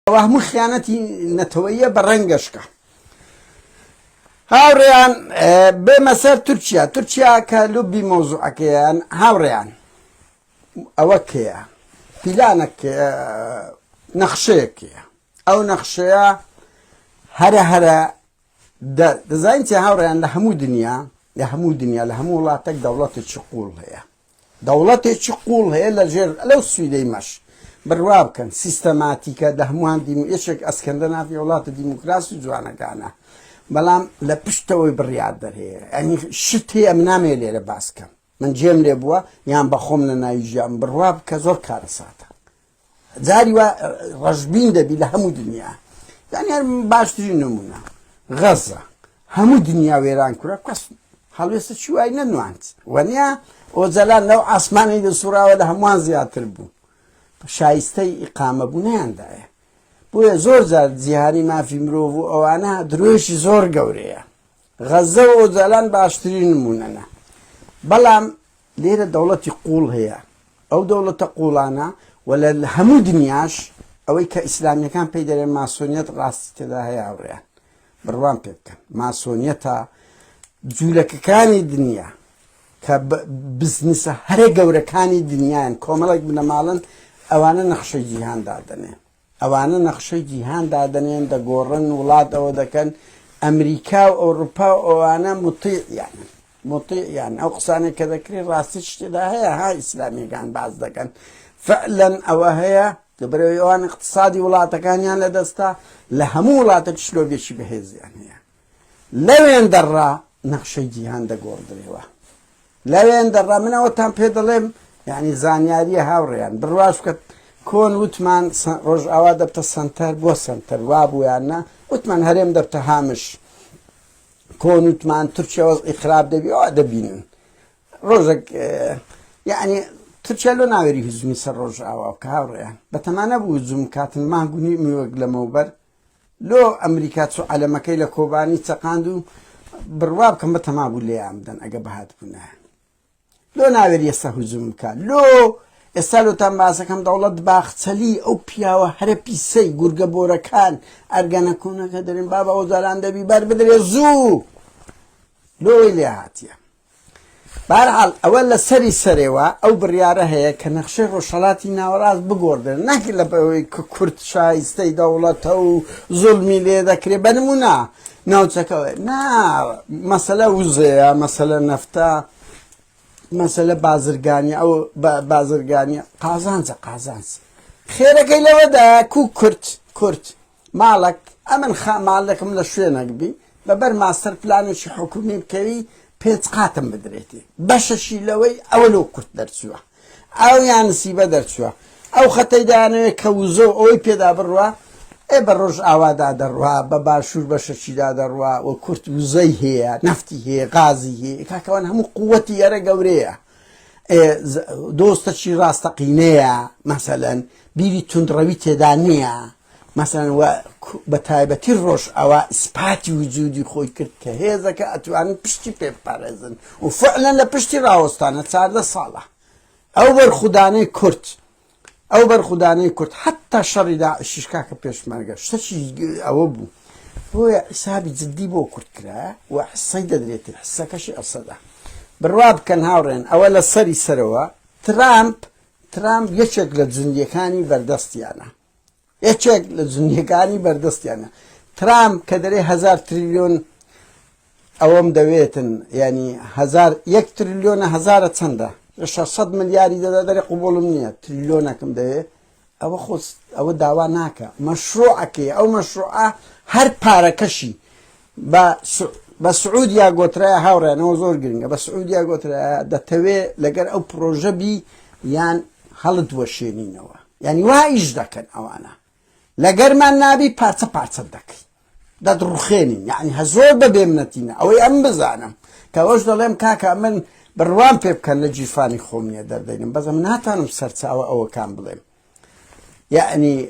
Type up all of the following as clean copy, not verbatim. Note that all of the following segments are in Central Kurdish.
وهم خيانتي نتوية برنجشكا هاوريان بمسار تركيا كلبي موضوعك يعني هاوريان أوكيا بلانك نخشيك أو نخشيا هرا دزاينتي هاوريان لهمو دنيا لهمو الله تك دولة الشقول هي دولة الشقول هي لجير لو السويدي مش برواب كان سيستماتيكا دهموان يشك اسكندنا في ولات الديمقراطية جوانا كانا بلام لبشتوي بالرياض در هي يعني شت هي منامي لي باسكم من جيم لي بوا يان بخومنا نايجام برواب كزور كارساتا زاري رجبين دبي لهمو دنيا يعني باشتري نمونا غزة همو دنيا ويران كورا كوس حلوية شو أين نوانت ونيا وزلان لو عثماني دي سورة ولا هموان زيادة بو شایسته اقامه بونه داره. بوی زور زد زیهانی ما فی مروف و آنها درویش زور گوریه. غزه و زلان باشترین موننه. بلام لیر دولتی قول هي او دولت قولانا ولا همو دنیاش اوی که اسلامی کان پیدر ماسونیت راستی تدا هي اوريان. بروان پیکن ماسونیتا جولک کانی دنیا كبزنس هر جورة كاني دنيان كوملك من مالن أوانا نخشى جيهان دادنين أوانا نخشى جيهان دادنين دا قورن ولاد أو دا كان أمريكا وأوروبا وأنا مطيع يعني أقصاني كذكري راسش دا هي إسلامي كان بعض دا كان فعلا أو هي تبريوان اقتصادي ولاد كان يعني لدستا لهمو ولاد تشلو بيشي بهز يعني لو يندرى نخشى جيهان دا قور دريوه لا يندر من وتام بيدلهم يعني زانياري هاوريان برواش كون وتمان رج أواد بتا سنتر بو سنتر وابو يعني وتمان هرم دبتا هامش كون وتمان تركيا وز إخراب دبي أو دبينن رجك يعني تركيا لو ناوري هزمي سر رج أواد كهاوريان بتمانى بو هزم كاتن ما قني ميوغل موبر لو أمريكا تسو على مكيلة كوباني تقاندو برواب كم بتمابو لي عمدن أجابهات بناه لو ناوير يستهزم كان لو استالو تنباسه كم دولت باختلي او بياوه هر بيسي گرگه بورا كان ارگانه كونه كدرين بابا وزالان دبي بار بدر زو لو إلي هاتيا بارحال اولا سريوا او برياره هي كنخشي روشالاتي ناوراز بگوردن نحكي لباوي كورت شايستي دولت او ظلمي ليه ذكري بنمونا ناوتسكوه نا مسألة وزيه مسألة نفتا مسألة بازرگانية أو بازرگانية قازانس خيرك إلا ودا كو كرت مالك أمن مالك من الشوية نقبي ببر ماستر بلان وشي حكومي بكوي بيت قاتم بدريتي باش شي لوي أولو كرت درسوا أو يعني سيبا درسوا أو خطي دانوي كوزو أوي بيدا بروا اي بروج آوادا دروا بباشور بششي دروا وكرت وزي هي نفتي هي غازي هي كاكوان همو قوتي يرى قوريه دوستشي راستقينيه مثلا بيري تندروي تدانيه مثلا بتايبتي الروش او اثباتي وجودي خوي كرت كهيزا كاتوان بشتي بيبارزن وفعلا لبشتي راوستانه صار صالح او برخداني كرت او برخداني كرت حتى شر داعش شكاك بيش مرقه شتشي او بو هو حسابي جدي بو كرت كرا وحسيت دريت حسك شيء اصلا بالرواب كان هاورين اولا سري سروا ترامب يشكل الزنديكاني بردستيانا يشكل الزنديكاني بردستيانا ترامب كدري 1000 تريليون اوام دويتن يعني 1 تريليون 1000 تنده 600 مليار إذا داري قبول مني تريليون كم ده أو خص أو دعواناك مشروعك أو مشروعه هر باركشي بسعودية قطرة هاورا نوزور جرينجا بسعودية قطرة ده توي لقر أو بروجي بي يعني حلت وشيني نوا يعني وايش دكان أو أنا لقر ما النبي بارتس دك ده دروخيني يعني هزول ببيمنتينا أو يأمبزانم كوش دلهم كاكا من بروان بيب كان لجيفاني خومني دردينم بس من هاتانم سرت أو كان بلهم يعني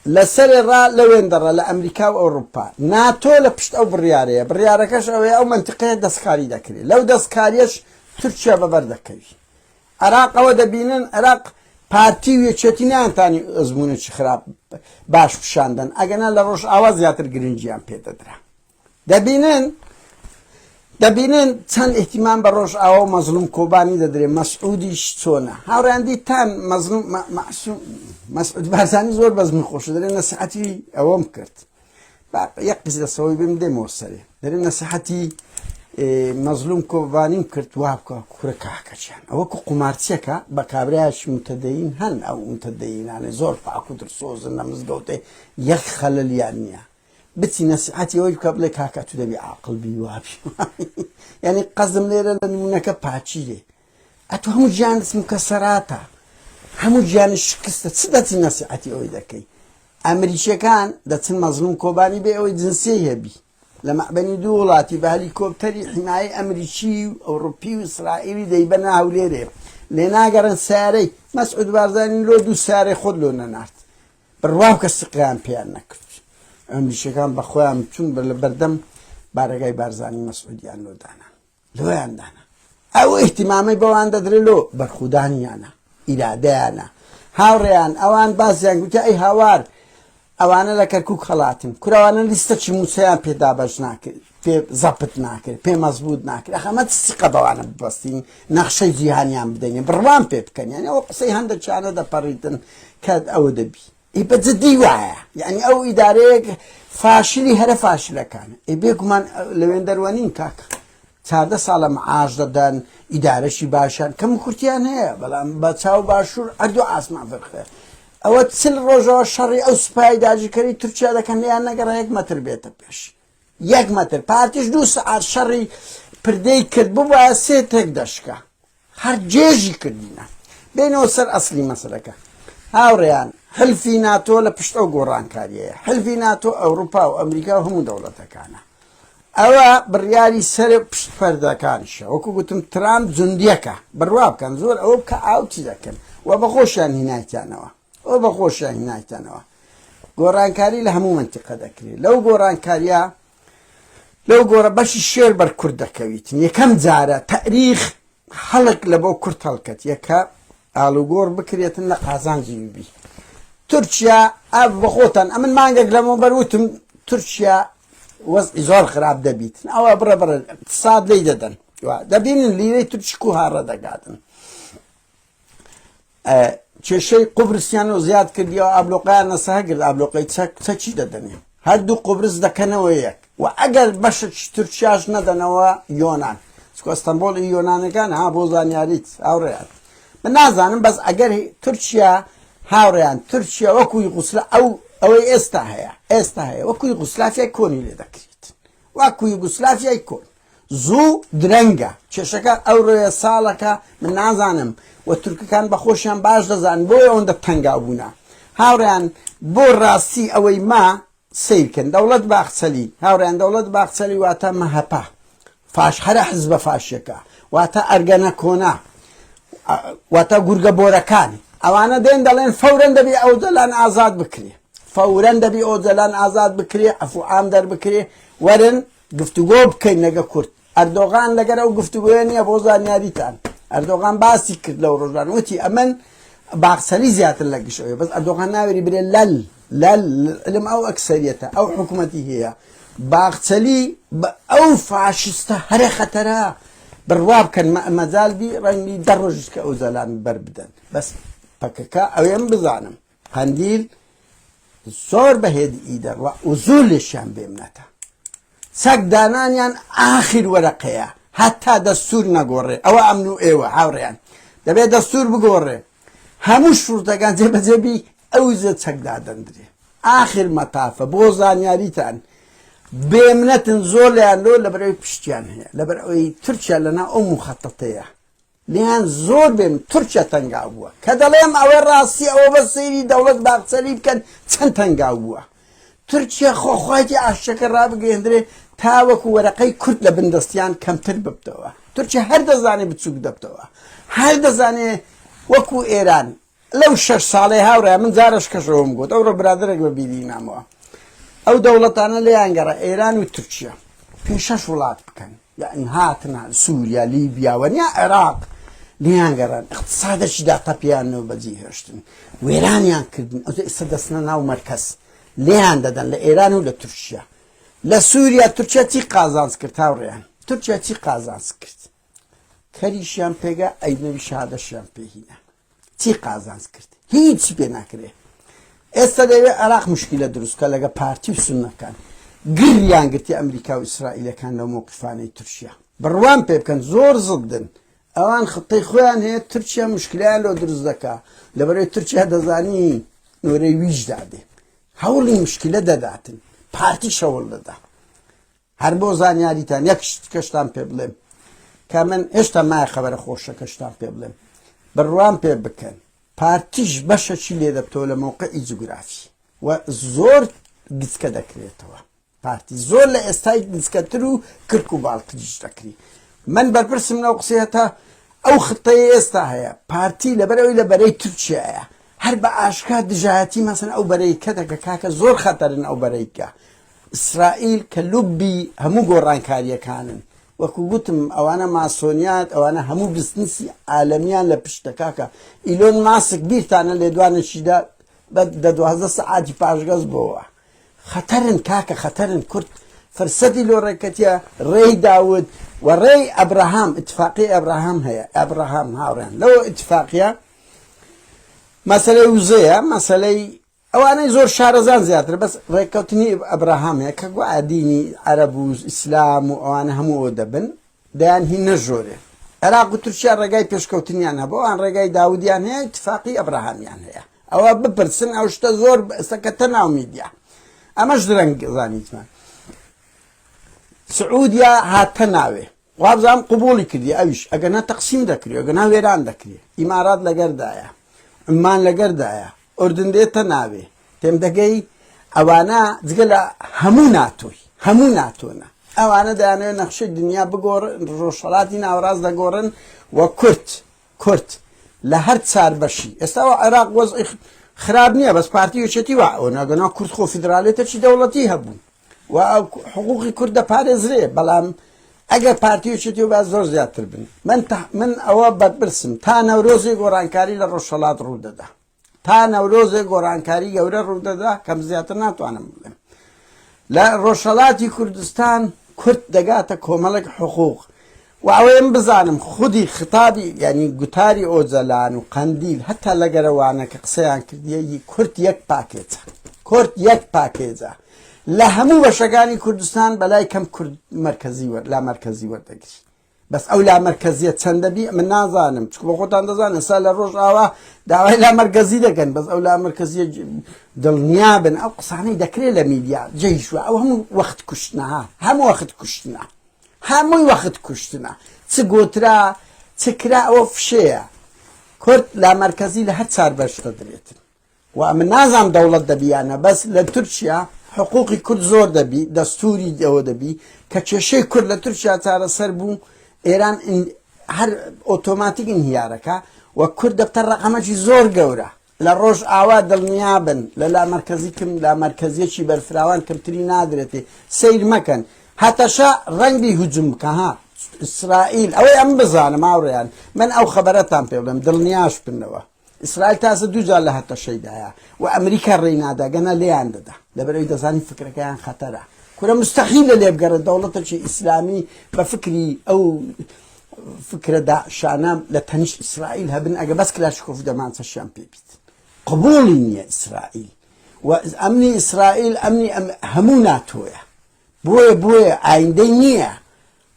لسر الرا لوين درا لأمريكا وأوروبا ناتو لبشت أو بريارة كش أو منطقة دسكاري دكري لو دسكاريش تركيا ببردكي عراق أو دبينن عراق پارتی و یەکێتی نیانتانی ئەزمونێکی خراپ باش پیشاندن ئەگەنا لە ڕۆژ ئاوا زیاتر گرنگیان پێدەدرا دەبینن چەند احتیمام بە ڕۆژ ئاوا و مەزلوم کۆبانی دەدرێ مەسعودیش چۆنە هاوڕیان دیتان مەسعود بارزانی زۆر بەزمی خۆشە دەرێ نەسیحەتی ئەوەم کرد یەک قسە لەسەوەی بم دێمەوە سەرێ دەرێ نەسیحەتی مەزلوم کۆبانیم کرد وا بکە کوورە کاکەچیان ئەوە کو قومارچیەکە بە کابرایش متەدەین هەن ئەو متەدەینانێ زۆر پاک و درسۆزن لە مزگەوتێ یەک خەلەلیان نییە بچی نەسیحەتی ئەوەی بکە بڵێ کاکە تو دەبی عاقڵ بی وابی یعنی قەزم لێرە لە نمونونەکە پاچیرێ ئەتو هەموو گیان مکەسەراتە هەموو گیانە شکستە چ دەچی نەسیحەتی ئەوەی دەکەی ئەمریکیەکان دەچن مەزلوم کۆبانی بێ ئەوەی جنسێ هەبی لە مەعبەنی دوو وڵاتی بە هەلیکۆپتەری حیمایەی ئەمریکی و ئەوڕۆپی و ئیسرائیلی دەیبەنە هەولێرێ لێ ناگەڕن سارەی مەسعود بارزانی لۆ دوو سارەی خۆت لۆ نەنارد بڕوا بکە سقیان پێیان نەکرد ئەمریکیەکان بە خۆیان چون لە بەردەم بارەگای بارزانی مەسعودیان لۆدانا لۆیان دانا ئەو احتیمامی بەوان دەدرێت لۆ بەرخودانیانە ئیرادەیانە هاوڕێیان ئەوان باسییان گوتە ئەی هاوار ئەوانە لە کەرکووک خەڵاتن کوراوانە لیستەکی مووسیان پێدا بەش ناکرد پێ زەپت ناکرد پێ مەزبوط ناکرد ئەخەمە سقە بەوانە ببەستین نەخشەی جیهانیان بدەین بڕوان پێ بکەن یعنی ئەوە قسەی هەندێکیانە دەپەڕیتن کە ئەوە دەبی بەجددی وایە یعنی ئەو ئیدارەیەک فاشلی هەرە فاشلەکانە بێگومان لەوێن دەروانین کاکە 14 ساڵە معاش دەدەن ئیدارەشی باشان کەم کورتیان هەیە بەڵام بە چاو باشوور ئەردوو ئاسمان فەرخێ ئەوە چل ڕۆژەوە شەڕی ئەو سوپای داگیرکەری تورکیا دەکەن لیان نەگەڕە 1 مەتر بێتە پێش 1 مەتر پارتیش 2 سەعات شەڕی پردەی کرد بووە 3 تێک دەشکە هەر جێژی کردینە بینەوە سەر ئەسلی مەسەلەکە هاوڕێیان حلفی ناتۆ لە پشت ئەو گۆڕانکاریەیە حلفی ناتۆ ئەوروپا و ئەمریکا و هەموو دەوڵەتەکانە ئەوە بڕیاری سەر پشت پەردەکانیشە وەکو گوتم ترامپ جوندیەکە بڕوا بکەن زۆر ئەوە بکە ئاوتی دەکەن و بەخۆشیان هینایتیانەوە ئەو بەخۆشیان هینایتیانەوە گۆڕانکاری لە هەموو منتیقە دەکرێت لەو گۆڕانکاریە لەو گۆڕە بەشی شێر بەر کورد دەکەویتن یەکەم جارە تەریخ هەڵک لە بۆ کورد هەڵکەت یەکە ئالوگۆڕ بکرێتن لە قازانجی بی تورکیا ئەو بەخۆتان ئەمن مانگێک لەمە بەروتم تورکیا وەزعی زۆر خراپ دەبیتن ئەوە بڕە اقتصاد لی دەدەن دەبینن لیرەی تورکی و هاڕە دەگاتن کێشەی قوبرسیان و زیاد کردیەوە ئابلۆقیان نەسەهەگرت ئابلۆقی چەکی دەدەنێ هەردوو قوبرس دەکەنەوە یەک و ئەگەر بەشێکی تورکیاش نەدەنەوە یۆنان ئەستەمبۆڵی یۆنانەکان ها بۆ زانیاریت هاوڕێیان من نازانم بەس ئەگەر تورکیا هاوڕێیان تورکیا وەکوی غوسلا ئەوەی ئێستا هەیە وەکوی غوسلافیای کۆنی لێ دەکرێت وەکوی غوسلافیای کۆن زوو درەنگە کێشەکە ئەو ڕێە ساڵەکە من نازانم و تورکەکان بەخۆشیان باش دەزان بۆ ئەوەندە تەنگاو بوونە هاوڕێیان بۆ ڕاستی ئەوەی ما سیرکن دەوڵەت باخچەلی هاوڕێیان دەوڵەت باخچەلی واتە مەهەپا فاش هەرە حزبە فاشیەکە واتە ئەرگەنە کۆنا واتە گورگە بۆرەکانی ئەوانە دێن دەڵێن فەورەن دەبی ئەو جەلان ئازاد بکرێ فەورەن دەبی ئەو جەلان ئازاد بکرێ ئەفو عام دەربکرێ وەرن گفتوگۆ بکەین لەگە کورد ئەردۆغان لەگەر ئەو گفتوگۆیە نییە بۆ زانیاریتان ئەردۆغان باسی کرد لەو ڕۆژان وتی ئەمن باخسەری زیاتر لە گشتەوەی بەس ئەردۆغان ناوێری برێ لەل علم ئەو ئەکسەریەتە ئەو حکوومەتی هەیە باخچەلی ئەو فاشستە هەرە خەتەرە بڕوا بکەن مەجالبی ڕەنگی دە ڕۆژ کە ئەو زەلان بەر بدەن بەس پەکەکە ئەوێم بزانم هەندیل زۆر بەهێدی ئیدەڕوە و زۆر لێشیان بێمنەتە چەک دانانیان ئاخر وەرەقەیە هەتا دەستور نەگۆڕێ ئەوە ئەمن و ئێوە هاوڕێیان دەبێت دەستور بگۆڕێ هەموو شوڕتەکان جێبەجێبی ئەو زە چەک دادەندرێ ئاخر مەتافە بۆ زانیاریتان بێمنەتن زۆر لەیان لۆ لەبەرەوەی پشتیان هەیە لەبەرەوەی تورکیا لەنا ئەو مخەتەتەیە لیان زۆر بێم تورکیا تەنگا بووە کە دەڵێم ئەوە ڕاستی ئەوە بە سەیری دەوڵەت باخچەلی بکەن چەند تەنگا بووە تورکیا خۆخواتی ئاشەکە ڕابگەێنرێ تاوەکو وەرەقەی کورد لە بندستیان کەمتر ببتەوە تورکیا هەر دەزانێ بچووک دەبتەوە هەر دەزانێ وەکو ئێران لەو 6 ساڵێ هاوڕێ من جارش کەشەوەم گوت ئەوڕۆ برادرێک بە بیری نامەوە ئەو دەوڵەتانە لێیان گەڕە ئێران و تورکیا پێ 6 وڵات بکەن یعنی هاتنە سووریا لیبیا وەنیا عێراق لیان گەڕان اقتصادەشیدا تەپیانەوە بەجێ هێشتن وێرانیان کردن ئەو ئێستا دەستنە ناو مەرکەز لێیان دەدەن لە ئێران و لە تورکیا لە سووریا تورکیا چی قازانج کرد هاوڕێیان تورکیا چی قازانج کرد کەریشیان پێگا ئەیدنەوی شادەشیان پێهینە چی قازانج کرد هیچی پێ ناکرێ ئێستا دەوێت عێراق مشکلە دروستکە لەگە پارتی و سونەکان گریان گرتی ئەمریکا و ئیسرائیلەکان لە مووقفانەی تورکیا بڕوان پێ بکەن زۆر زدن ئەوان خطەی خۆیان هەیە تورکیا مشکلیان لۆ دروست دەکا لەبەرەوەی تورکیا دەزانی نۆرەی ویش دادێ هەوڵی مشکلە دەداتن پارتی شەوڵ دەدا هەر بۆ زانیاریتان یەک کەشتان پێ بڵێم کە من هێشتا مای خەبەرە خۆشە کەشتان پێ بڵێم بڕوان پێ بکەن پارتیش بەشەکی لێ دەبتەوە لە مووقعی جوگرافی و زۆر گچکە دەکرێتەوە پارتی زۆر لە ئێستای گچکەتر و کرک و باڵقیش دەکری من بەرپرسم لەو قسەیەتە ئەو خطەیە ئێستا هەیە پارتی لەبەرەوەی لە بەرەی تورکیایە هەر بە ئاشکا دژایەتی مەسەن ئەو بەرەیکە دەکە کاکە زۆر خەتەرن ئەو بەرەیکە ئیسرائیل کە لوبی هەموو گۆڕانکاریەکانن وەکو گوتم ئەوانە ماسۆنیات ئەوانە هەموو بزنسی عالەمیان لە پشتەکاکە ئیلۆن ماسک بیرتانە لێدوانشیدا دە 12 سەعاتی پاشگەز بۆەوە خەتەرن کاکە خەتەرن کورد فرسەتی لۆ ڕێکەتیە ڕێی داود و ڕێی ئەبراهام اتفاقی ئەبراهام هەیە ئەبراهام هاوڕێن لەوە اتفاقیە مەسەلەی وزەیە مەسەلەی ئەوانەی زۆر شارەزان زیاتر بەس ڕێککەوتنی ئەبراهام هەیە کە گویا دینی عەرەب و ئیسلام و ئەوانە هەموو دەبن دەیان هی نەژۆرێ عێراق و تورکیا ڕێگای پێشکەوتنیان هەبوو ئەوان ڕێگای داودیان هەیە اتفاقی ئەبراهامیان هەیە ئەوە بپرسن ئەو شتە زۆر ئێستاکەتە ناو میدیا ئەمەش درەنگ زانیتمان سعودیا هاتە ناوێ وابزانام قبوڵی کردی ئەویش ئەگەنا تەقسیم دەکری ئەگەنا وێران دەکری ئیمارات لەگەردایە عمان لەگەردایە ئوردن دێتە ناوێ تێم دەگەی ئەوانە جگە لە هەموو ناتۆنە ئەوانە دەیانەوێت نەخشەی دنیا بگۆڕن ڕۆژهەڵاتی ناوەڕاست دەگۆڕن و کورد لە هەر چار بەشی ئێستا عێراق وەزعی خراب نییە بەس پارتی یەکێتی وا ئەوەنەگەنا کورد خۆ فیدراالێتەکی دەوڵەتی هەبوو و حقوقی کورد دەپارێزرێ بەڵام ئەگەر پارتی یەکێتی و باز زۆر زیاتر بن من ئەوە بەرپرسم تا نەورۆزی گۆڕانکاری لە ڕۆژهەڵات ڕوودەدا تا نەورۆزێ گۆڕانکاری گەورە ڕوودەدا کەم زیاتر ناتوانم بڵێم لە ڕۆژهەڵاتی کوردستان کورد دەگاتە کۆمەڵێک حقوق و ئەوەیەم بزانم خودی خطابی ینی گوتاری ئۆجەلان و قەندیل هەتا لەگەرەوانە کە قسەیان کردیەی کورد یەک پاکێجە لە هەموو بەشەکانی کوردستان بەلای کەم کورد لا مەرکەزی وەردەگری بەس ئەو لا مەرکەزیە چەندەبی من نازانم چکە بە خۆتان دەزانن سا لە ڕۆژ ئاوا داوای لا مەرکەزی دەکەن بەس ئەو لا مەرکەزیە دڵنیا بن ئەو قسانەی دەکرێت لە میدیا جێیشوە ئەو هەموو وەخت کوشتنەها هەمووی وەخت کوشتنە چ گۆترا چ کرا ئەوە فشەیە کورد لا مەرکەزی لە هەر چار بەشتە درێتن و من نازام دەوڵەت دەبیانە بەس لە تورکیا حقوقی کورد زۆر دەبی دەستوری ئەوە دەبی کە کێشەی کورد لە تورکیا چارەسەر بوو ئێران هەر ئۆتۆماتیک انهیارەکە و کورد دەبتە ڕەقەمەکی زۆر گەورە لە ڕۆژ ئاوا دڵنیابن لە لا مەرکەزیکم لا مەرکەزیەکی بەرفراوان کەمتری نادرێتێ سیر مەکەن هەتەشا ڕەنگی هجوم بکە ها ئیسرائیل ئەوەی ئەم بزانم هاوڕێیان من ئەو خەبەرەتان پێ بڵێم دڵنیاش بنەوە ئیسرائیل تازە دووجار لە هەتەشەیدایە و ئەمریکا ڕێینادا گەنە لێیان دەدا لەبەرەوەی دەزانی فکرەکەیان خەتەرە کورە مستەحیلە لێ بگەڕێت دەوڵەتێکی ئیسلامی بە فکری ئەو فکرە داعشانە لە تەنیشت ئیسرائیل هەبن ئەگە بەس کلاشکۆف دەمانچەشیان پێ بیت قبوڵی نییە ئیسرائیل و ئەمنی ئیسرائیل ئەمنی هەموو ناتۆیە بۆیە ئایندەی نییە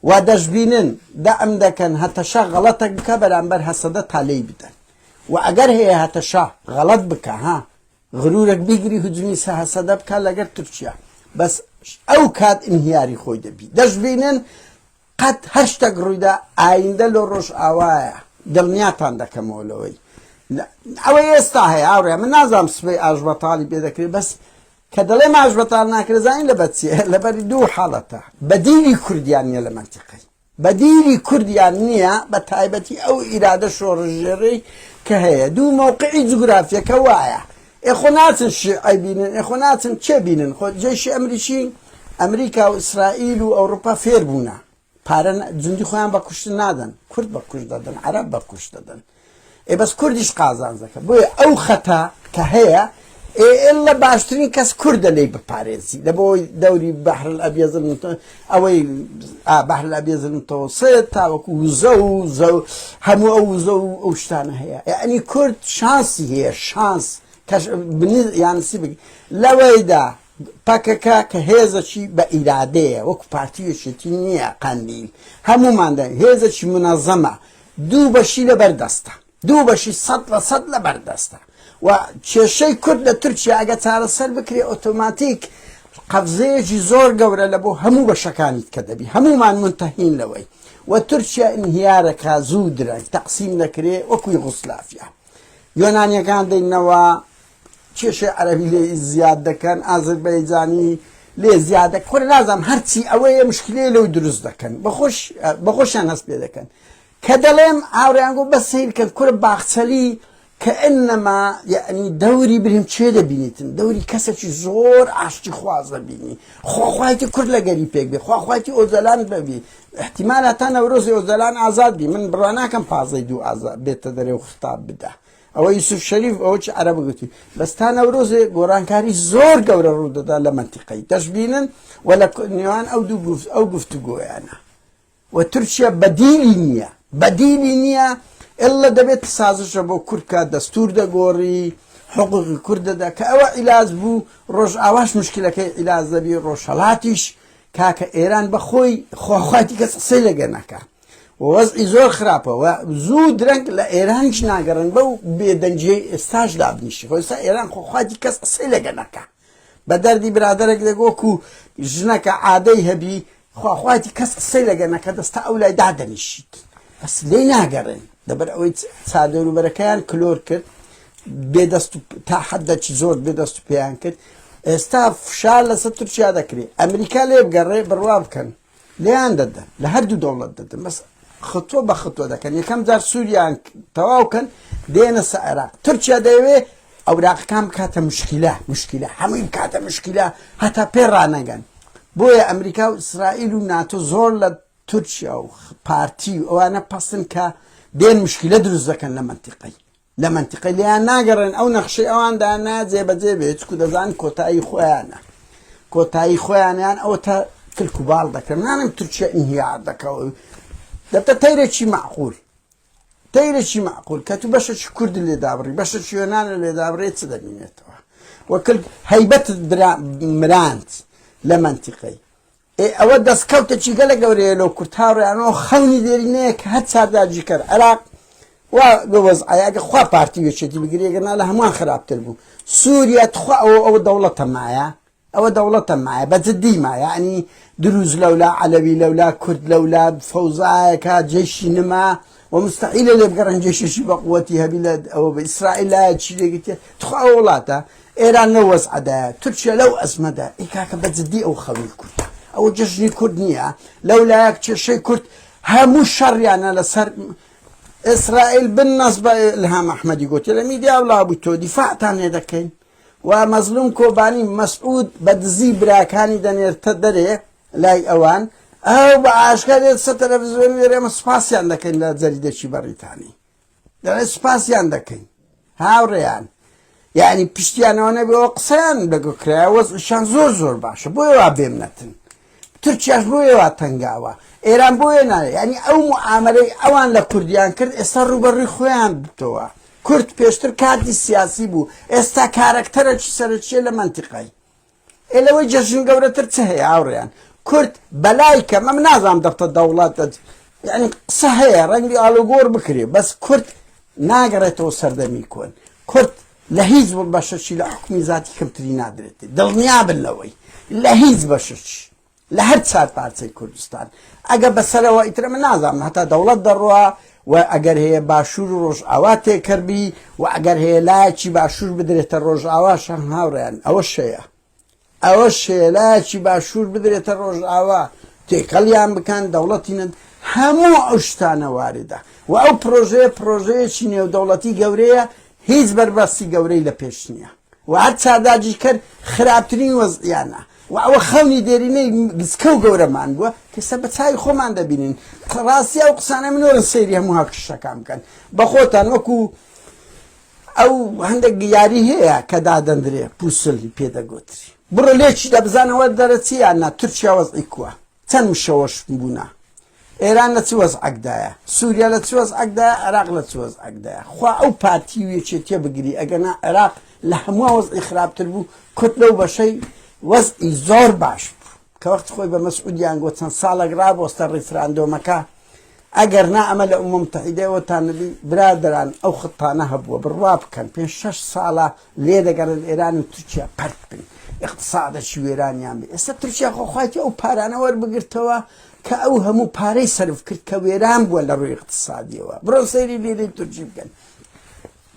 و دەشبینن دەئەم دەکەن هەتەشا غەڵەتێک بکە بەرامبەر هەسەدە تا لێی بدەن و ئەگەر هەیە هەتەشا غەڵەت بکە ها غرورێک بیگری هجومی هەسەدە بکە لەگەر تورکیا بەس ئەو کات ئینهیاری خۆی دەبی دەشبینن قەت هەر شتێک ڕوویدا ئایندە لە ڕۆژ ئاوایە دڵنیاتان دەکەمەوە لەوەی ئەوەی ئێستا هەیە هاوڕێ من نازانم سبەی ئاژبەتاڵی پێ دەکرێت بەس کە دەڵێم ئاژبەتاڵ ناکرێت زانین لە بەچیە لەبەری دوو حاڵەتە بەدیلی کوردیان نییە لە منتیقەی بەدیلی کوردیان نییە بە تایبەتی ئەو ئیرادە شۆڕژێڕەی کە هەیە دوو مووقعی جوگرافیەکە وایە ئێخۆ ناچن شیعی بینن ئێخۆ ناچن چێ بینن خۆ جێشی ئەمریکی ئەمریکا و ئیسرائیل و ئەوروپا فێر بوونە پارە جوندی خۆیان بە کوشتن نادەن کورد بە کوشت دەدەن عەرەب بە کوشت دەدەن بەس کوردیش قازانج دەکە بۆیە ئەو خەتە کە هەیە ئێڵە باشترین کەس کوردە لێی بپارێزی لە بۆی دەوری بەحر الأبيض ئەوەی بەحر الأبيض المتوسط تاوەکو وزە و هەموو ئەو وزە و ئەو شتانە هەیە یعنی کورد شانسی هەیە شانس یانسی بگی لەوەیدا پەکەکە کە هێزەکی بە ئیرادەیە وەکو پارتیەشێتی نییە قەندیل هەمووماندا هێزەکی منەظەمە دوو بەشی لە بەردەستە دوو بەشی 100% لە بەردەستە و کێشەی کورد لە تورکیا ئەگە چارەسەر بکرێ ئۆتۆماتیک قەبزەیەکی زۆر گەورە لە بۆ هەموو بەشەکانیت کە دەبی هەمومان منتەهین لەوەی و تورکیا ئینهیارەکە زوو درەنگ تەقسیم دەکرێ وەکوی غوسلافیا یۆنانیەکان دەینەوە کێشەی عەرەبی لێ زیاد دەکەن ئازەربایجانی لێ زیادە کورد نازانم هەرچی ئەوەیە مشکلەیە لەو دروست دەکەن بەخۆشیان هەست پێ دەکەن کە دەڵێم ئاوریان گۆ بەسیر کە کورد باخچەلی کە ئەنەما یعنی دەوری بریم چێ دەبینیتن دەوری کەسێکی زۆر ئاشتی خواز دەبینی خواخوایەتی کورد لەگەری پێک بێ خواخوایەتی ئۆزەلان ببی احتیمال هەتا نەورۆزی ئۆزەلان ئازاد بی من بڕوا ناکەم پازەی دوو ئازاد بێتە دەرێ و خطاب بدە ئەوە یوسف شەریف ئەوە چ عەرەب گوتی بەس تا نەورۆزێ گۆڕانکاری زۆر گەورە ڕوودەدا لە منتیقەی دەشبینن و لە نێوان ئەو گفتوگۆیانە و تورکیا بەدیلی نییە ئێڵە دەبێت سازشە بۆ کورد دەستور دەگۆڕی حقوقی کورد دەدا کە ئەوە عیلاج بوو ڕۆژئاواش مشکلەکەی عیلاج دەبی ڕۆژهەڵاتیش کاکە ئێران بەخۆی خواخواتی کەس قسەی لەگە نەکا وەزعی زۆر خراپەوە زوو درەنگ لە ئێرانیش ناگەڕن بەو بێدەنجەی ئێستاش دابنیشی خۆ ئێستا ئێران خۆخواتی کەس قسەی لەگە نەکا بە دەردی برادەرێک دەگۆکو ژنەکە عادەی هەبی خواخواتی کەس قسەی لەگە نەکە دەستا ئەو لای دادەنیشیت بەس لێی ناگەڕن لەبەر ئەوەی چادەوروبەرەکەیان کلۆر کرد بێدەست تا حەدەکی زۆر بێدەست و پێیان کرد ئێستا فشار لەسەر تورکیا دەکرێت ئەمریکا لێ بگەڕێ بڕوا بکەن لێیان دەدەن لە هەردوو دەوڵەت دەدەن بەس خطوە بە خطوە دەکەن یەکەم جار سووریان تەواوکەن دێنە سە عێراق تورکیا دەیەوێ ئەوراقەکان بکاتە مشکلە هەمووی بکاتە مشکلە هەتا پێ ڕانەگەن بۆیە ئەمریکا و ئیسرائیل و ناتۆ زۆر لە تورکیا و پارتی و ئەوانە پەسن کە دێن مشکلە دروست دەکەن لە منتیقەی لیان ناگەڕێن ئەو نەخشەی ئەواندا جێبەجێ بێت چکو دەزانن کۆتایی خۆیانیان ئەوە تا کلک و باڵ دەکەن نانم تورکیا ئینهیار دەکەوە دەبتە تەیرێکی معقول کە تو بەشێکی کورد لێدابڕی بەشێکی یۆنانە لێدابڕێت چ دەبینێتەوە وەکل هەیبەتت مراند لە منتیقەی ئەوە دەستکەوتێکی گەلە گەورەیە لەو کورد هاوڕێیانەوە خەونی دێرینەیە کە هەر چارداجی کرد عێراق وەزعەکە خوا پارتیوێچێتی بگرێگەنا لە هەمووان خراپتر بوو سووریا تخوا ئەوە دەوڵەتە مایە ئەوە دەوڵەتە مایە بەجددی مایە ینی دروست لەولا عەلەوی لەولا کورد لەولا فەوزایەکە جێشی نما ومستحیلە لێ بگەڕن جێشێکی بە قووەتی هەبی لە ئەوە بە ئیسرائیل لایە چی لێگرتێ تخوا ئەو وڵاتە ئێران لەو وەزعەدایە تورکیا لەو ئەزمەدا کاکە بەجددی ئەو خەوی کورد ئەوە جژنی کورد نییە لەولایەک کێشەی کورد هەموو شەڕیانە لەسەر ئیسرائیل بالنەس بە ئیلهام ئەحمەدی گوتی لە میدیا وڵابووی تۆ دیفاعتان لێ دەکەین و مەزلوم کۆبانی مەسعود بە دزی براکانی دەنێرتە دەرێ لای ئەوان ئەو بە ئاشکرا دێت سە تەلەڤیزیۆن ئێمە سوپاسیان دەکەین لە جەریدەی بەریتانی دەڵێ سوپاسیان دەکەین هاوڕێیان یعنی پشتیانەوە نەبێەوە قسەیان لەگۆکرایە وەزعیشان زۆر باشە بۆیە وا بێمنەتن تورکیاش بۆیە وا تەنگاوە ئێران بۆیە نایە ینی ئەو موعامەلەی ئەوان لە کوردیان کرد ئێستا ڕوبەڕووی خۆیان بتەوە کورد پێشتر کاتی سیاسی بوو ئێستا کارەکتەرێکی سەرچیە لە منتیقەی ئێلەوەی جەژن گەورەتر چ هەیە هاوڕێیان کورد بەلای کە مەم نازانم دەفتە دەوڵات ینی قسە هەیە ڕەنگی ئاڵوگۆڕ بکرێ بەس کورد ناگەڕێتەوە سەردەمی کۆن کورد لە هیچ بەشەشی لە حکومی ذاتی کەمتری نادرێت دڵنیا بن لەوەی لە هیچ بەشەشی لە هەر چار پارچەی کوردستان ئەگە بەسەرەوە ئیترە من نازانم هەتا دەوڵەت دەڕوا و ئەگەر هەیە باشوور و ڕۆژئاوا تێکردبی و ئەگەر هەیە لایەکی باشوور بدرێتە ڕۆژئاواشان هاوڕێیان ئەوە شەیە لایەکی باشوور بدرێتە ڕۆژئاوا تێکەڵیان بکەن دەوڵەتینن هەموو ئەو شتانە واردە و ئەو پرۆژەیەکی نێودەوڵەتی گەورەیە هیچ بەربەستی گەورەی لە پێش نییە و هەر چاداجی کرد خراپترین وەزعیانە و ئەوە خەونی دێرینەی گسکە و گەورەمان بووە کەسە بە چاوی خۆمان دەبینین ڕاستی ئەو قسانە منۆرە سەیری هەموو هاکشەکان بکەن بە خۆتان وەکو ئەو هەندێک یاری هەیە کە دادەندرێ پوسلی پێدەگوتری بڕۆ لێکی دەبزانەوە دەرەچی یاننا تورکیا وەزعی کووە چەند شەوەش بوونا ئێران لە چ وەزعەکدایە سووریا لە چ وەزعەکدایە عێراق لە چ وەزعەکدایە خوا ئەو پارتی و یەکێتیە بگری ئەگەنا عێراق لە هەموو وەزعی خراپتر بوو کورد لەو بەشەی وەزعی زۆر باش بوو کە وەخت خۆی بە مەسعودیان گوت چەند ساڵێک ڕابۆستە ڕیفراندۆمەکە ئەگەر نا ئەمە لە ئومەم متحیدەوەتان نەبی برادەران ئەو خطانە هەبووە بڕوا بکەن 5-6 ساڵە لێ دەگەڕن ئێران و تورکیا پەرت بن اقتصادەکی وێرانیان بێ ئێستا تورکیا خۆخواتی ئەو پارانە وەربگرتەوە کە ئەو هەموو پارەی سەرف کرد کە وێران بووە لە ڕووی اقتصادیەوە بڕۆ سەیری لێرەی تورکی بکەن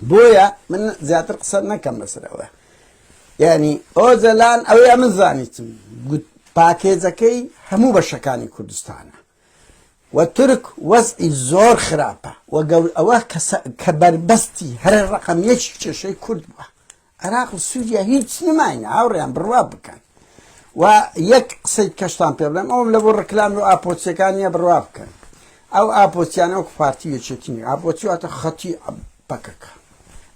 بۆیە من زیاتر قسە نەکەم بەسەرەوە یعنی ئۆزەلان ئەوەیە من زانیتم گوت پاکێجەکەی هەموو بەشەکانی کوردستانە و تورک وەزعی زۆر خراپە و ئەوە کە بەربەستی هەر ڕقم یەکی کێشەی کورد بووە عێراق و سووریا هیچ نماینە هاوڕێیان بڕوا بکەن و یەک قسەی کەشتان پێ بڵێم ئەوم لە بۆ ڕکلام و ئاپۆچیەکانیە بڕوا بکەن ئەو ئاپۆچیانە وەکو پارتی یەکێتی ئاپۆچی واتە خەتی پەکەکە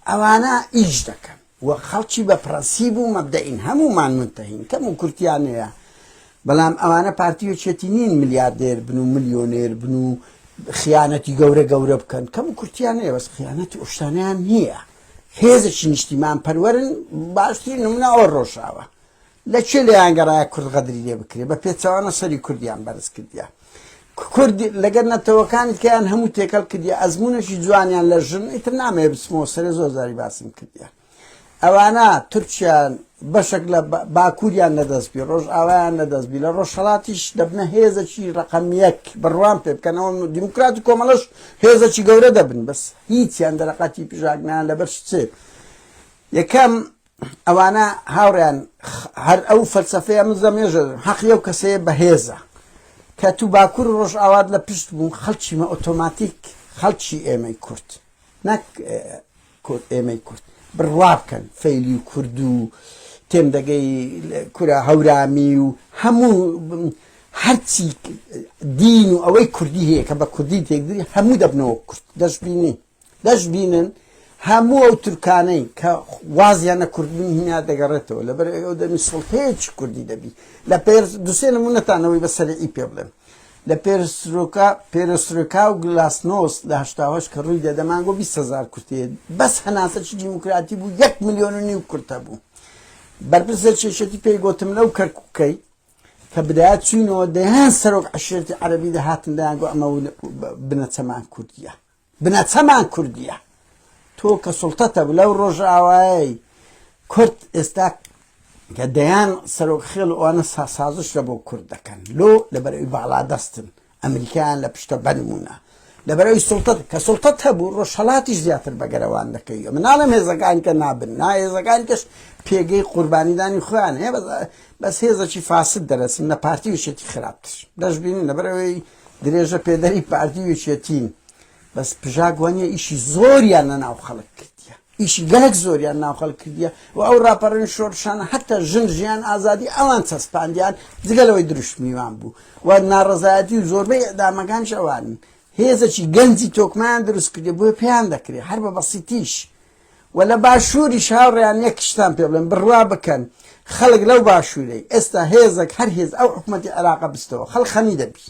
ئەوانە ئیش دەکەن و خەڵکی بە پرەنسیب و مەبدەئین هەموومان منتەهین کەم و کورتیانەیە بەڵام ئەوانە پارتی یەکێتی نین ملیاردێر بن و ملیۆنێر بن و خیانەتی گەورە گەورە بکەن کەم و کورتیانەیە بەس خیانەتی ئۆشتانیان نییە هێزێکی نیشتیمان پەروەرن باشترین نمونە ئەوە ڕۆژاوە لە چێ لێیان گەڕایە کورد غەدری لێ بکرێ بە پێچەوانە سەری کوردیان بەرز کردیە کورد لەگەر نەتەوەکانی کەیان هەموو تێکەڵ کردیە ئەزمونێکی جوانیان لە ژن ئیتر نامەوێ بچمەوە سەرێ زۆر زاری باسم کردیە ئەوانە تورکیان بەشێک لە باکووریان نەدەستبی ڕۆژ ئاوایان نەدەستبی لە ڕۆژهەڵاتیش دەبنە هێزێکی ڕقەم یەک بڕوان پێ بکەنەوە دیموکرات و کۆمەڵەش هێزێکی گەورە دەبن بەس هیچیان دەرەقەتی پیژاکنیان لەبەر چێ یەکەم ئەوانە هاوڕیان هەر ئەو فەلسەفەیە من زەمێژە حەقیە و کەسەیە بەهێزە کە تو باکوور ڕۆژ ئاوات لە پشت بوون خەڵکیمە ئۆتۆماتیک خەڵکی ئێمەی کورد نەک ئێمەی کورد بڕوا بکەن فەیلی و کورد و تێم دەگەی کورە هەورامی و هەموو هەرچی دین و ئەوەی کوردی هەیە کە بە کوردی تێکدری هەموو دەبنەوە کورد دەشبینن هەموو ئەو تورکانەی کە وازیانە کوردبوون هینیا دەگەڕێتەوە لەبەر ئەو دەمی سڵتەیەکی کوردی دەبی لە دووسێ نمونەتانەوەی بەسەرئی پێ بڵێم لە پێرۆستروکا و گلاسنۆس لە هەشتاهەش کە ڕووی دەدەمانگۆ 20,000 کورتەیە بەس هەناسەکی دیموکراتی بوو 1,5 ملیۆن کورتە بوو بەرپرسە چێشەتی پێی گۆتم لەو کەرکووکەی کە بدایەت چوینەوە دەیان سەرۆک عەشێرەتی عەرەبی دەهاتن دەیانگۆ ئەمە بنەچەمان کوردیە تۆ کە سوڵتەتە لەو ڕۆژ ئاوایی کورد ئێستا کە دەیان سەرۆک خێڵ ئەوانە سازش لە بۆ کورد دەکەن لۆ لەبەرەوەی باڵا دەستن ئەمریکایان لە پشتە بەنمونە لەبەرەوەی سوڵتەت کە سوڵتەت هەبوو ڕۆژهەڵاتیش زیاتر بەگەرەوان دەکەی مناڵم هێزەکان کە نابن هێزەکان کەش پێگەی قوربانیدانی خۆیان هەیە بەس هێزەکی فاسد دەرەچن لە پارتی وێچێتی خراپتر دەشبینن لەبەرەوەی درێژە پێدەری پارتی وێچێتین بەس پژاگوانیە ئیشی زۆریان لە ناو خەڵک کردیە ئیشی گەلک زۆریان ناو خەڵک کردیە و ئەو ڕاپەڕین شۆڕشانە هەتە ژیان ئازادی ئەوان چەسپاندیان جگەلەوەی دروشمیوان بوو و ناڕەزایەتی و زۆربەی ئەدامەکانش ئەوانن هێزێکی گەنجی تۆکمایان دروست کردێ بۆیە پێیان دەکرێت هەر بە بەسیتیش و لە باشووری هاوڕێیان یەک شتان پێ بڵێن بڕوا بکەن خەڵک لەو باشوورەی ئێستا هێزێک هەر هێز ئەو حکومەتی عێراق بستەوە خەڵک خەمی دەبی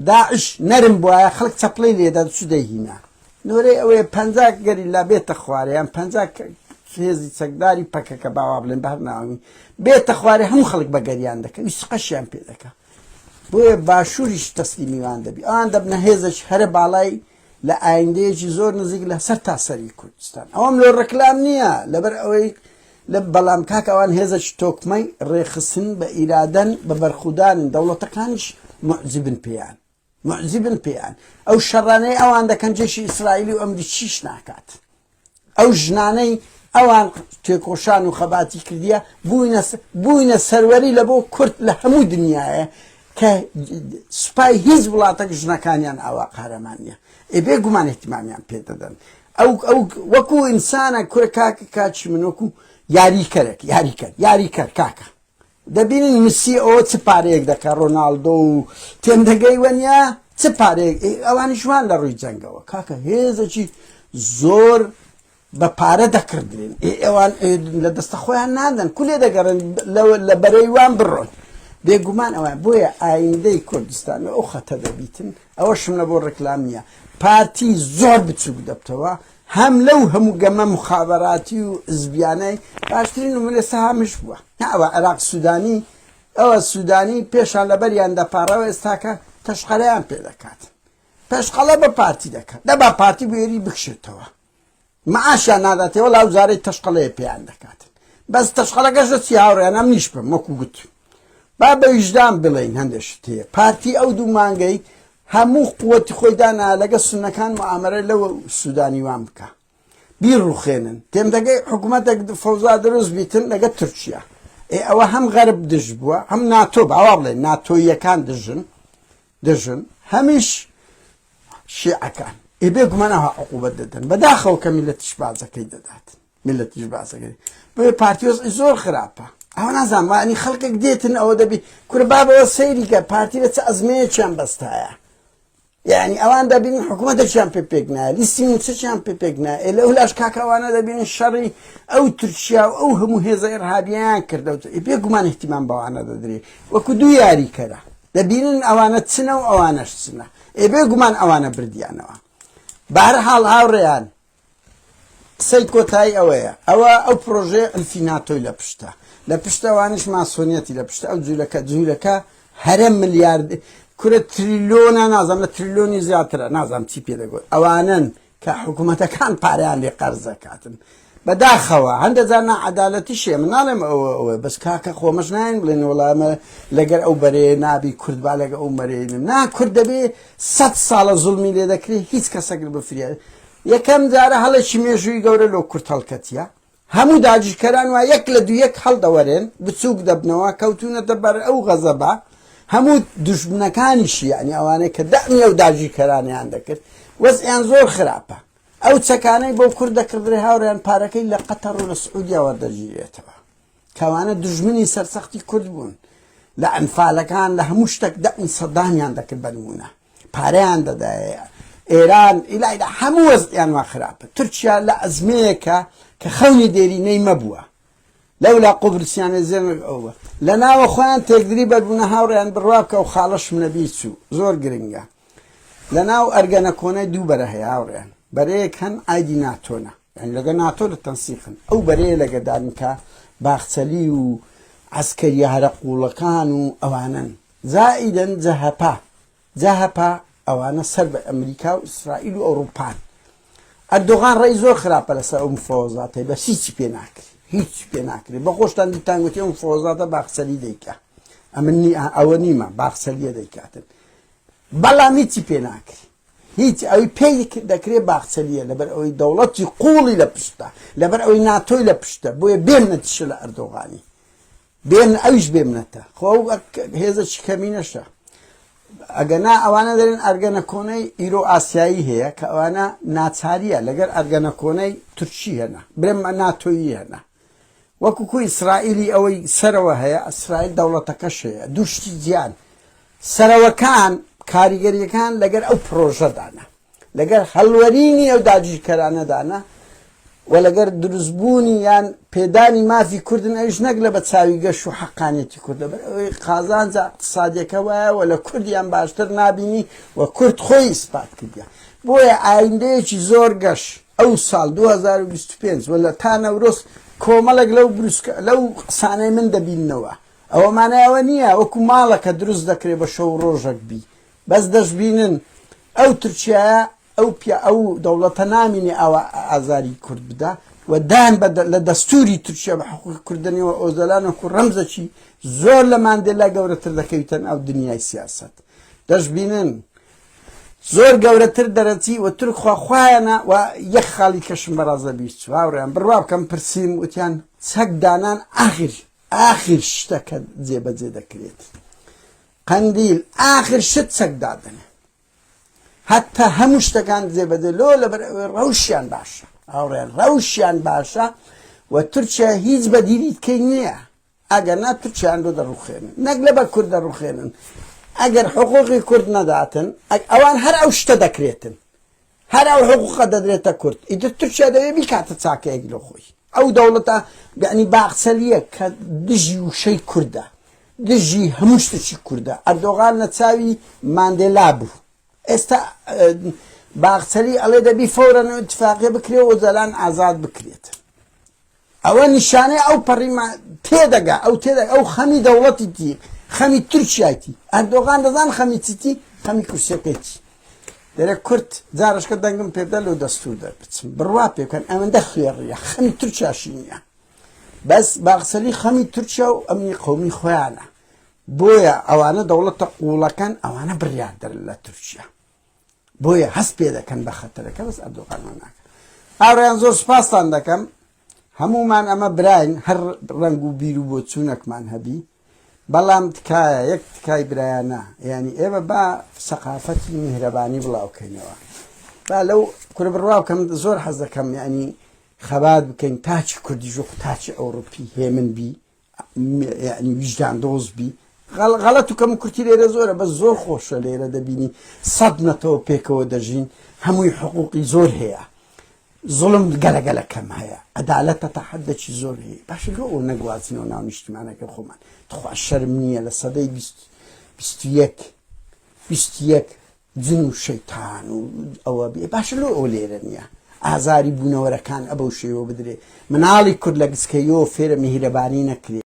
داعش نەرم بووایە خەڵک چەپڵەی لێدا چ دەیهینە نۆرەی ئەوەیە 50 گەریلا بێتە خوارەیان 50 هێزی چەکداری پەکەکە باوا بڵێن بە هەر ناوی بێتە خوارێ هەموو خەڵک بە گەریان دەکەن هیچ قەشیان پێ دەکە بۆیە باشووریش تەسلیمیوان دەبی ئەوان دەبنە هێزێک هەرە باڵای لە ئایندەیەکی زۆر نزیک لە سەر تاسەری کوردستان ئەوەم لۆ ڕەکلام نییە لەبەر ئەوەی لە بەڵام کاک ئەوان هێزێکی تۆکمەی ڕێخستن بە ئیرادەن بە بەرخودانن دەوڵەتەکانیش معجبن پێیان ئەو شەڕانەی ئەوان دەکەن جێشی ئیسرائیلی و ئەمریکیش ناکات ئەو ژنانەی ئەوان تێکۆشان و خەباتی کردیە بووینە سەروەری لە بۆ کورد لە هەموو دنیاە کە سوپای هیچ وڵاتێک ژنەکانیان ئاوا قارەمانیە ئێبێ گومان احتیمامیان پێ دەدەن ئەو وەکو ئینسانە کورە کاکە کاچی من وەکو یاریکەر کاکە دەبینن مسی ئەوە چ پارەیەک دەکات ڕۆناڵدۆ و تێم دەگەی وەنیا چ پارەیەک ئەوانی شوان لە ڕووی جەنگەوە کاکە هێزێکی زۆر بە پارە دەکردرێن ئێوان لە دەستە خۆیان نادەن کولێ دەگەڕن لە بەرەی وان بڕۆن بێگومان ئەوان بۆیە ئایندەی کوردستان ئەو خەتە دەبیتن ئەوە شم لە بۆ ڕێکلام نییە پارتی زۆر بچوک دەبتەوە هەم لەو هەموو گەمە مخابەراتی و زبیانەی باشترین نمونە سەهامیش بووە ئەوە عێراق سوودانی ئەوە سوودانی پێشان لەبەریان دەپارەوە ئێستاکە تەشقەلەیان پێ دەکات پێشقەڵە بە پارتی دەکات دەبا پارتی بێری بکشێتەوە معاشیان ناداتەوە لە وزارەی تەشقەڵەیە پێیان دەکاتن بەس تەشقەڵەکەشە چی هاوڕێیان ئەم نیش بم وەکو گوت با بە ویژدان بڵێین هەندێشت هەیە پارتی ئەو دوو مانگەی هەموو قووەتی خۆی دانا لەگە سونەکان معامەرە لەوە سوودانی وان بکە بیر ڕوخێنن تێم دەگەی حکوومەتێک فەوزا دروست بیتن لەگە تورکیا ئەوە هەم غەرب دژ بووە هەم ناتۆ باوا بڵێن ناتۆیەکان دژن هەمیش شیعەکان بێگومانەوە عقوبەت دەدەن بەداخەوە کە میلەتیش بازەکەی دەدات میلەتیش بازەکەی بۆیە پارتیۆز زۆر خراپە ئەوە نازانم وانی خەڵکێک دێتن ئەوە دەبی کورە بابەوە سەیری کە پارتی لە چ ئەزمەیەکیان بەستایە یعنی ئەوان دەبین حکوومەتێکیان پێک نایە لیستی موچەکیان پێک نایە لەو لاش کاکەوانە دەبین شەڕی ئەو تورکیا و ئەو هەموو هێزە ئێرهابییان کردەوە بێگومان احتیمام بەوانە دەدرێت وەکو دوو یاریکەرە دەبینن ئەوانە چنە و ئەوانەش چنە بێگومان ئەوانە بردیانەوە بەهەرحاڵ هاوڕێیان قسەی کۆتایی ئەوەیە ئەوە ئەو پرۆژێ ئەلفیناتۆی لە پشتە لە پشتەوانش ماسۆنیەتی لە پشتە ئەو جوولەکە هەرە ملیارد کورە تریلیۆنە نازانم لە تریلیۆنی زیاترە نازانم چی پێدەگوت ئەوانن کە حکوومەتەکان پارەیان لێ قەرز دەکاتن بەداخەوە هەندە جار نائەدالەتی شێ من ناڵێم ئەوە بەس کاکە خۆمەش ناین بڵێن وەڵامە لەگەر ئەو بەرێ نابی کورد با لەگە ئەو مەرێنم نا کورد دەبێ 100 ساڵە زوڵمی لێ دەکرێت هیچ کەسەگر بفرێ یەکەم جارە هەڵێکی مێژووی گەورە لەو کورد هەڵکەتیە هەموو داگیرکەران وا یەک لە دوو یەک هەڵدەوەرێن بچووک دەبنەوە کەوتونەتە بەر ئەو غەزەبە هەموو دوژمنەکانیشی ینی ئەوانەیە کە دەمی ئەو داگیرکەرانیان دەکرد وەزعیان زۆر خراپە ئەو چەکانەی بۆ کورد دەکردڕێ هاوڕیان پارەکەی لە قەتەر و لە سعودیا وەردەگیرێتەوە کەوانە دوژمنی سەرسەختی کورد بوون لە ئەنفالەکان لە هەموو شتێک دەمی سەدامیان دەکرد بەنمونە پارەیان دەدایە ئێران ئیلایدا هەموو وەزعیان وا خراپە تورکیا لە ئەزمەیەکە کە خەونی دێرینەی مەبووە لەولا قوبرسیانە زێر ئەوە لە ناوە خۆیان تێکدری بەربوونە هاوڕیان بڕوا بکە و خاڵەش منەبی چوو زۆر گرنگە لە ناو ئەرگەنە کۆنەی دوو بەرە هەیە هاوڕیان بەرەیەک هەن ئایدی ناتۆنە لەگە ناتۆ لە تەنسیقن ئەو بەرەیە لەگەدانکە باخچەلی و عسکەریە هەرە قوڵەکان و ئەوانن زائیدەن جەهەپا ئەوانە سەر بە ئەمریکا و ئیسرائیل و ئەوروپان ئەردۆغان ڕێی زۆر خراپە لەسەر ئەو مفاوەزاتەی بەس هیچی پێ ناکرێت هیچ پێ ناکرێت بە خۆشتان دیتانگوتی ئەو مفاوەزاتە باخچەلی دەیکا ئەوە نیمە باخچەلیە دەیکاتن بەڵام هیچی پێ ناکرێت هیچ ئەوی پێی دەکرێت باخچەلیە لەبەر ئەوەی دەوڵەتی قوڵی لە پشتە لەبەر ئەوەی ناتۆی لە پشتە بۆیە بێمنەتیشە لە ئەردۆغانی بێن ئەویش بێمنەتە خۆ هێزەی کەمینەشە ئەگەنا ئەوانە دەرێن ئەرگەنە کۆنەی ئیرۆ ئاسیایی هەیە کە ئەوانە ناچاریە لەگەر ئەرگەنە کۆنەی تورکی هەنا برێمە ناتۆیی هەنا وەکوکو ئیسرائیلی ئەوەی سەرەوە هەیە ئیسرائیل دەوڵەتەکەش هەیە دووشتی جیان سەرەوەکان کاریگەریەکان لەگەر ئەو پرۆژەدانە لەگەر هەڵوەرینی ئەو داگیرکەرانەدانە و لەگەر دروستبوونی یان پێدانی مافی کوردن ئەویش نەک لە بە چاوی گەش و حەقانێتی کوردە بەر ئەوەی قازانجا اقتصادیەکە وایە و لە کوردیان باشتر نبینی و کورد خۆی ئیسپات کردیە بۆیە ئایندەیەکی زۆر گەش ئەو ساڵ 2025 ولا تا نەورۆز کۆمەڵێک لەو قسانەی من دەبینەوە ئەوە مانایەوە نییە وەکو ماڵەکە دروست دەکرێت بە شەو ڕۆژێک بی بەس دەشبینن ئەو تورکیایە ئەو دەوڵەتە نامینێ ئەوە ئازاری کورد بدە و دان لە دەستوری تورکیا بە حقوقی کوردنەوە ئۆزەلانەکو ڕەمزەکی زۆر لە ماندێلا گەورەتر دەکەویتن ئەو دنیای سیاست دەشبینن زۆر گەورەتر دەرەچی و تورکخوا خوایەنە و یەک خاڵی کەشم بەڕازە بیست هاوڕێیان بڕوا بکەم پرسیم وتیان چەک دانان ئاخر شتەکە جێبەجێ دەکرێت قەندیل ئاخر شت چەک دادنێ حتى هەموو شتەکان جێبەجێ لۆ لەبەر ڕەوشیان باشە هاوڕێیان ڕەوشیان باشە و تورکیا هیچ بەدیلی بکەی نییە ئەگەر نا تورکیان دۆ دەڕوخێنن نەک لەبە کورد دەڕوخێنن ئەگەر حقوقی کورد نەداتن ئەوان هەر ئەو شتە دەکرێتن هەر ئەو حقوقە دەدرێتە کورد ئیتر تورکیا دەوێ بیکاتە چاکەیەک لە خۆی ئەو دەوڵەتە یعنی باخسەلیە کە دژی وشەی کوردە دژی هەموو شتێکی کوردە ئەردۆغان لە چاوی ماندێلا بوو ئێستا باخسەلی ئەڵێ دەبی فەورەن ئیتفاقیە بکرێ و ئۆزەلان ئازاد بکرێت ئەوە نیشانەی ئەو پەڕیما تێدەگا ئەو خەمی دەوڵەتیتی خەمی تورکیایەتی ئەردۆغان دەزان خەمی چیتی خەمی کورسەکەیتی دەرێ کورد جارشکە دەنگم پێدا لەو دەستور دەربچم بڕوا پێ بکەن ئەوەندە خوێڕیە خەمی تورکیاشی نییە بەس باخسەلی خەمی تورکیا و ئەمنی قەومی خۆیانە بۆیە ئەوانە دەوڵەتە قوڵەکەن ئەوانە بڕیاردەرن لە تورکیا بۆیە هەست پێ دەکەن بە خەتەرەکە بەس ئەردۆغانەوە ناکەن ئاڕیان زۆر سوپاستان دەکەم هەمومان ئەمە براین هەر ڕەنگ و بیر و بۆ چوونەکمان هەبی بەڵام تکایە یەک تکای برایانە یعنی ئێوە با سەقافەتی میهرەبانی بڵاوکەینەوە با لەو کورە بڕوا بکەم زۆر حەز دەکەم یعنی خەبات بکەین تاچی کوردیش و تاچی ئەوڕۆپی هێمن بی یعنی ویژدان دۆز بی غەڵەت و کەم و کورتی لێرە زۆرە بەس زۆر خۆشە لێرە دەبینی سەد نەتەوە پێکەوە دەژین هەمووی حقوقی زۆر هەیە زڵم گەلەگەلە کەم هەیە عەدالەتە تا حەدێکی زۆر هەیە باشە لۆ ئەو نەگوازینەوە ناو نیشتیمانەکە خۆمان تخوا شەرم نییە لە سەدەی بیست یەک جن و شەیتان و ئەوە بێ باشە لۆ ئەو لێرە نییە ئازاری بوونەوەرەکان ئەبەو شێوە بدرێ مناڵی کورد لە گسکەیەوە فێرە میهرەبانی نەکرێ